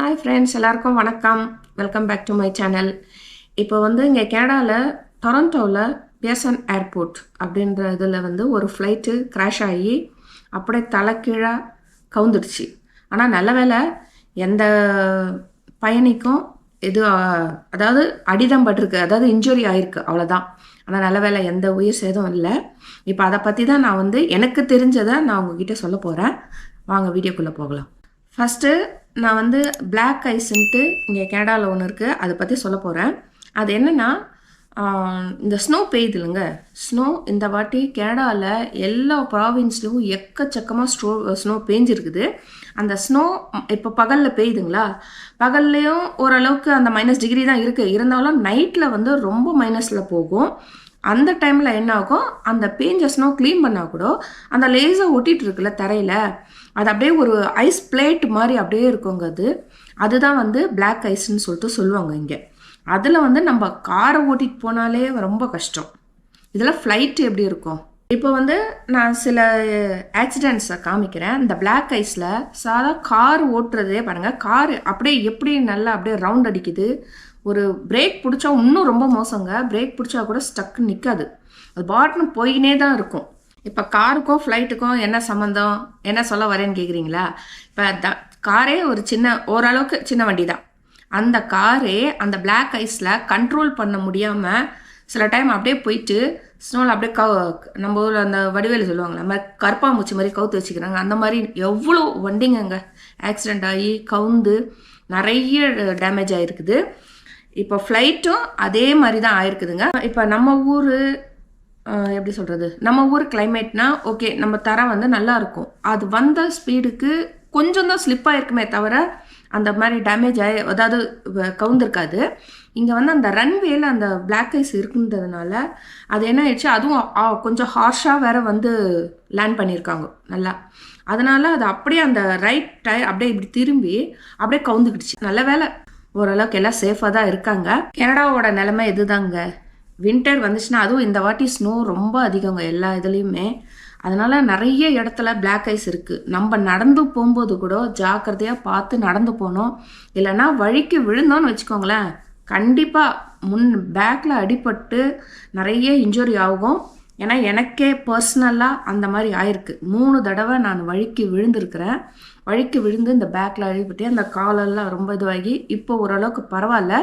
Hi friends, எல்லாருக்கும் வணக்கம். Welcome back to my channel. இப்போ இங்கே கனடாவில் டொரண்டோவில் பியர்சன் ஏர்போர்ட் அப்படின்ற இதில் ஒரு ஃப்ளைட்டு கிராஷ் ஆகி அப்படியே தலைக்கீழாக கவுந்துடுச்சு. ஆனால் நல்ல வேளை எந்த பயணிக்கும் இது அதாவது அடிதம் பட்டிருக்கு, அதாவது இன்ஜுரி ஆகிருக்கு, அவ்வளோதான். ஆனால் நல்ல வேளை எந்த உயிர் சேதம் இல்லை. இப்போ அதை பற்றி தான் நான் எனக்கு தெரிஞ்சதை நான் உங்ககிட்ட சொல்ல போகிறேன். வாங்க வீடியோக்குள்ளே போகலாம். ஃபஸ்ட்டு நான் பிளாக் ஐஸ்ன்ட்டு இங்கே கனடாவில் ஒன்று இருக்குது, அதை பற்றி சொல்ல போகிறேன். அது என்னென்னா, இந்த ஸ்னோ பெய்யுது இல்லைங்க. ஸ்னோ இந்த வாட்டி கனடாவில் எல்லா ப்ராவின்ஸ்லையும் எக்கச்சக்கமாக ஸ்னோ பெஞ்சிருக்குது. அந்த ஸ்னோ இப்போ பகலில் பெய்யுதுங்களா, பகல்லையும் ஓரளவுக்கு அந்த -டிகிரி தான் இருக்குது. இருந்தாலும் நைட்டில் ரொம்ப மைனஸில் போகும். அந்த டைமில் என்ன ஆகும், அந்த பேஞ்ச ஸ்னோ க்ளீன் பண்ணால் கூட அந்த லேசாக ஒட்டிகிட்டு இருக்குல்ல தரையில், அது அப்படியே ஒரு ஐஸ் பிளேட் மாதிரி அப்படியே இருக்குங்க. அதுதான் பிளாக் ஐஸ்ன்னு சொல்லிட்டு சொல்லுவாங்க இங்கே. அதில் நம்ம காரை ஓட்டிகிட்டு போனாலே ரொம்ப கஷ்டம். இதில் ஃப்ளைட்டு எப்படி இருக்கும்? இப்போ நான் சில ஆக்சிடெண்ட்ஸை காமிக்கிறேன். இந்த பிளாக் ஐஸில் சாதா கார் ஓட்டுறதே பாருங்கள், கார் அப்படியே எப்படி நல்லா அப்படியே ரவுண்ட் அடிக்குது. ஒரு பிரேக் பிடிச்சா இன்னும் ரொம்ப மோசங்க. பிரேக் பிடிச்சா கூட ஸ்டக்கு நிற்காது, அது பாட்டுன்னு போயினே தான் இருக்கும். இப்போ காருக்கும் ஃப்ளைட்டுக்கும் என்ன சம்மந்தம், என்ன சொல்ல வரேன்னு கேட்குறீங்களா? இப்போ காரே ஒரு ஓரளவுக்கு சின்ன வண்டி தான். அந்த காரே அந்த பிளாக் ஐஸில் கண்ட்ரோல் பண்ண முடியாமல் சில டைம் அப்படியே போயிட்டு ஸ்னோவில் அப்படியே நம்ம ஊரில் அந்த வடிவேலு சொல்லுவாங்களே, அந்த மாதிரி கருப்பாம்பூச்சி மாதிரி கவுத்து வச்சுக்கிறாங்க. அந்த மாதிரி எவ்வளோ வண்டிங்க ஆக்சிடெண்ட் ஆகி கவுந்து நிறைய டேமேஜ் ஆகிருக்குது. இப்போ ஃப்ளைட்டும் அதே மாதிரி தான் ஆயிருக்குதுங்க. இப்போ நம்ம ஊர் எப்படி சொல்கிறது, நம்ம ஊர் கிளைமேட்னா ஓகே, நம்ம தரம் நல்லா இருக்கும். அது வந்த ஸ்பீடுக்கு கொஞ்சம் தான் ஸ்லிப் ஆகிருக்குமே தவிர அந்த மாதிரி டேமேஜ் ஆகி அதாவது கவுந்திருக்காது. இங்கே அந்த ரன்வேல அந்த பிளாக் ஐஸ் இருக்குன்றதுனால அது என்ன ஆயிடுச்சு, அதுவும் கொஞ்சம் ஹார்ஷாக வேற லேண்ட் பண்ணியிருக்காங்க நல்லா. அதனால் அது அப்படியே அந்த ரைட் டயர் அப்படியே இப்படி திரும்பி அப்படியே கவுந்துக்கிடுச்சு. நல்ல வேலை ஓரளவுக்கு எல்லாம் சேஃபாக தான் இருக்காங்க. கனடாவோட நிலைமை இதுதாங்க. வின்டர் வந்துச்சுன்னா, அதுவும் இந்த வாட்டி ஸ்னோ ரொம்ப அதிகங்க எல்லா இதுலேயுமே. அதனால் நிறைய இடத்துல பிளாக் ஐஸ் இருக்குது. நம்ம நடந்து போகும்போது கூட ஜாக்கிரதையாக பார்த்து நடந்து போனோம். இல்லைன்னா வழிக்கு விழுந்தோன்னு வச்சுக்கோங்களேன், கண்டிப்பாக பேக்கில் அடிபட்டு நிறைய இன்ஜுரி ஆகும். ஏன்னா எனக்கே பர்சனலாக அந்த மாதிரி ஆயிருக்கு. 3 தடவை நான் வழிக்கு விழுந்திருக்கிறேன். வழிக்கு விழுந்து இந்த பேக்கில் அடிபட்டு அந்த காலெல்லாம் ரொம்ப இதுவாகி இப்போ ஓரளவுக்கு பரவாயில்ல,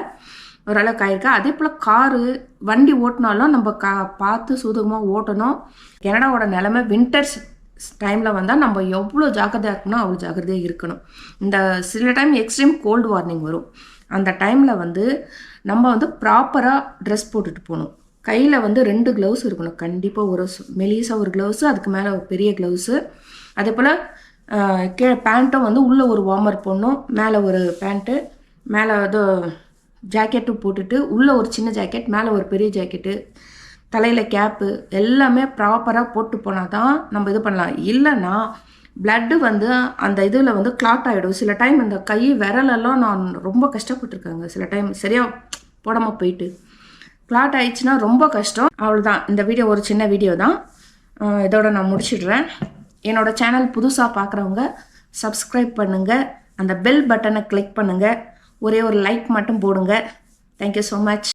ஓரளவுக்கு ஆயிருக்கு. அதே போல் வண்டி ஓட்டினாலும் நம்ம பார்த்து சூதகமாக ஓட்டணும். கனடாவோட நிலைமை வின்டர்ஸ் டைமில் வந்தால் நம்ம எவ்வளோ ஜாக்கிரதையாக இருக்கணும் அவ்வளோ ஜாக்கிரதையாக இருக்கணும். இந்த சில டைம் எக்ஸ்ட்ரீம் கோல்டு வார்னிங் வரும். அந்த டைமில் நம்ம ப்ராப்பராக ட்ரெஸ் போட்டுட்டு போகணும். கையில் 2 க்ளவுஸ் இருக்கணும் கண்டிப்பாக. ஒரு மெலிசாக ஒரு க்ளவுஸு, அதுக்கு மேலே ஒரு பெரிய க்ளவுஸு. அதே போல் கீழே பேண்ட்டும் உள்ளே ஒரு வார்மர் போடணும், மேலே ஒரு பேண்ட்டு, மேலே ஜாக்கெட்டும் போட்டுட்டு உள்ளே ஒரு சின்ன ஜாக்கெட், மேலே ஒரு பெரிய ஜாக்கெட்டு, தலையில் கேப்பு எல்லாமே ப்ராப்பராக போட்டு போனால் தான் நம்ம இது பண்ணலாம். இல்லைன்னா பிளட்டு அந்த இதில் கிளாட் ஆகிடும். சில டைம் இந்த கை விரலெல்லாம் நான் ரொம்ப கஷ்டப்பட்டுருக்காங்க. சில டைம் சரியாக போடாமல் போயிட்டு கிளாட் ஆயிடுச்சுன்னா ரொம்ப கஷ்டம். அவ்வளோதான், இந்த வீடியோ ஒரு சின்ன வீடியோ தான். இதோட நான் முடிச்சிடுறேன். என்னோடய சேனல் புதுசாக பார்க்குறவங்க சப்ஸ்கிரைப் பண்ணுங்கள், அந்த பெல் பட்டனை கிளிக் பண்ணுங்கள், ஒரே ஒரு லைக் மட்டும் போடுங்க. Thank you so much.